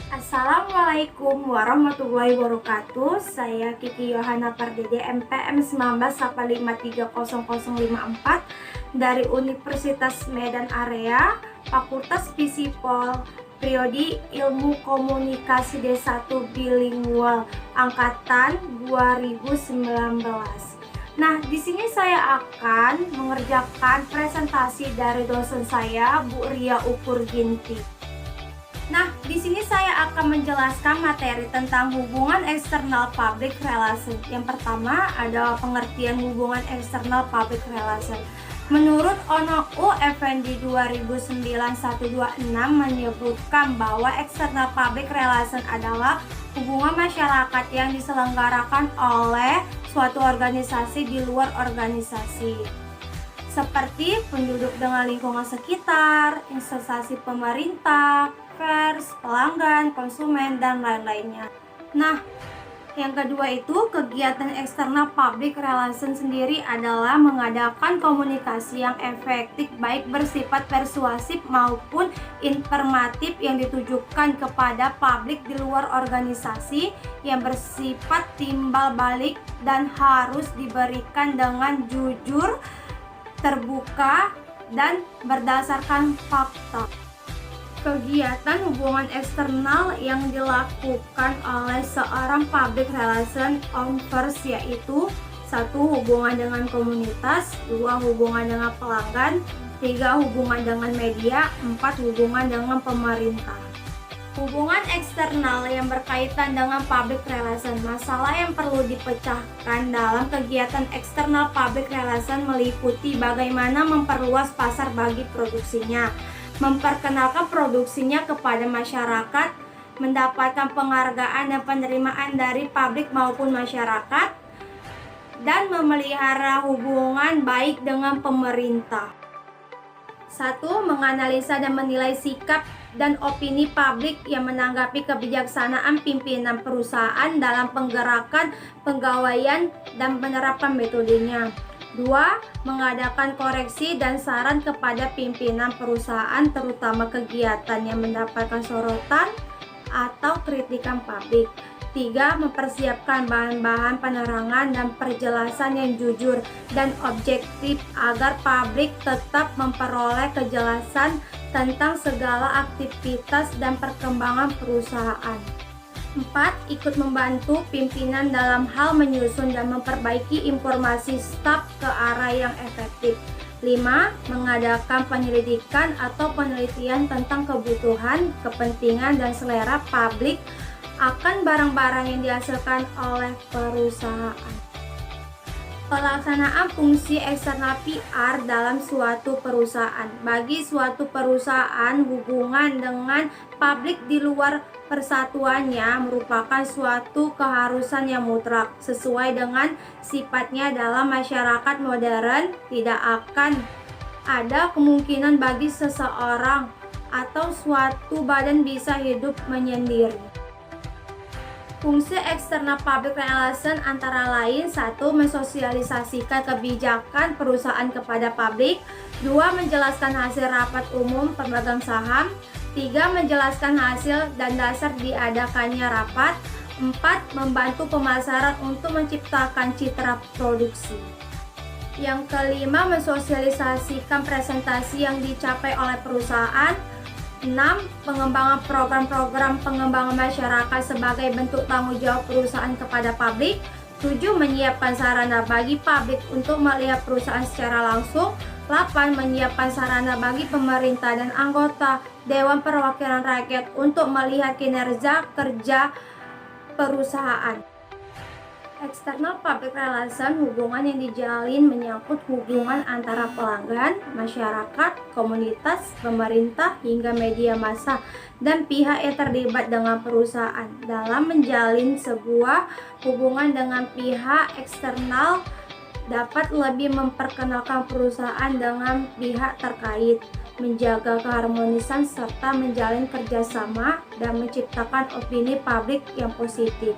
Assalamualaikum warahmatullahi wabarakatuh. Saya Kiki Yohana Pardede MPM 19853054 dari Universitas Medan Area, Fakultas Fisipol, Prodi Ilmu Komunikasi D1 Bilingual angkatan 2019. Nah, di sini saya akan mengerjakan presentasi dari dosen saya, Bu Ria Ukur Ginti. Nah, di sini saya akan menjelaskan materi tentang hubungan eksternal public relation. Yang pertama ada pengertian hubungan eksternal public relation. Menurut Ono U Effendi 2009-126 menyebutkan bahwa external public relation adalah hubungan masyarakat yang diselenggarakan oleh suatu organisasi di luar organisasi, seperti penduduk dengan lingkungan sekitar, instansi pemerintah, pers, pelanggan, konsumen, dan lain-lainnya. Nah, yang kedua itu kegiatan eksternal public relation sendiri adalah mengadakan komunikasi yang efektif baik bersifat persuasif maupun informatif yang ditujukan kepada publik di luar organisasi, yang bersifat timbal balik dan harus diberikan dengan jujur, terbuka, dan berdasarkan fakta. Kegiatan hubungan eksternal yang dilakukan oleh seorang public relation officer yaitu 1. Hubungan dengan komunitas, 2. Hubungan dengan pelanggan, 3. Hubungan dengan media, 4. Hubungan dengan pemerintah. Hubungan eksternal yang berkaitan dengan public relation. Masalah yang perlu dipecahkan dalam kegiatan eksternal public relation meliputi bagaimana memperluas pasar bagi produksinya, memperkenalkan produksinya kepada masyarakat, mendapatkan penghargaan dan penerimaan dari publik maupun masyarakat, dan memelihara hubungan baik dengan pemerintah. 1. Menganalisa dan menilai sikap dan opini publik yang menanggapi kebijaksanaan pimpinan perusahaan dalam penggerakan pegawaian dan penerapan metodenya. 2. Mengadakan koreksi dan saran kepada pimpinan perusahaan terutama kegiatan yang mendapatkan sorotan atau kritikan publik. 3. Mempersiapkan bahan-bahan penerangan dan perjelasan yang jujur dan objektif agar publik tetap memperoleh kejelasan tentang segala aktivitas dan perkembangan perusahaan. 4. Ikut membantu pimpinan dalam hal menyusun dan memperbaiki informasi staf ke arah yang efektif. 5. Mengadakan penyelidikan atau penelitian tentang kebutuhan, kepentingan, dan selera publik akan barang-barang yang dihasilkan oleh perusahaan. Pelaksanaan fungsi eksternal PR dalam suatu perusahaan. Bagi suatu perusahaan, hubungan dengan publik di luar persatuannya merupakan suatu keharusan yang mutlak. Sesuai dengan sifatnya dalam masyarakat modern, tidak akan ada kemungkinan bagi seseorang atau suatu badan bisa hidup menyendiri. Fungsi eksternal public relation antara lain 1. Mensosialisasikan kebijakan perusahaan kepada publik. 2. Menjelaskan hasil rapat umum pemegang saham. 3. Menjelaskan hasil dan dasar diadakannya rapat. 4. Membantu pemasaran untuk menciptakan citra produksi. Yang kelima, mensosialisasikan presentasi yang dicapai oleh perusahaan. 6. Pengembangan program-program pengembangan masyarakat sebagai bentuk tanggung jawab perusahaan kepada publik. 7. Menyiapkan sarana bagi publik untuk melihat perusahaan secara langsung. 8. Menyiapkan sarana bagi pemerintah dan anggota Dewan Perwakilan Rakyat untuk melihat kinerja kerja perusahaan. External public relation, hubungan yang dijalin menyangkut hubungan antara pelanggan, masyarakat, komunitas, pemerintah, hingga media massa dan pihak yang terlibat dengan perusahaan. Dalam menjalin sebuah hubungan dengan pihak eksternal dapat lebih memperkenalkan perusahaan dengan pihak terkait, menjaga keharmonisan serta menjalin kerjasama dan menciptakan opini publik yang positif.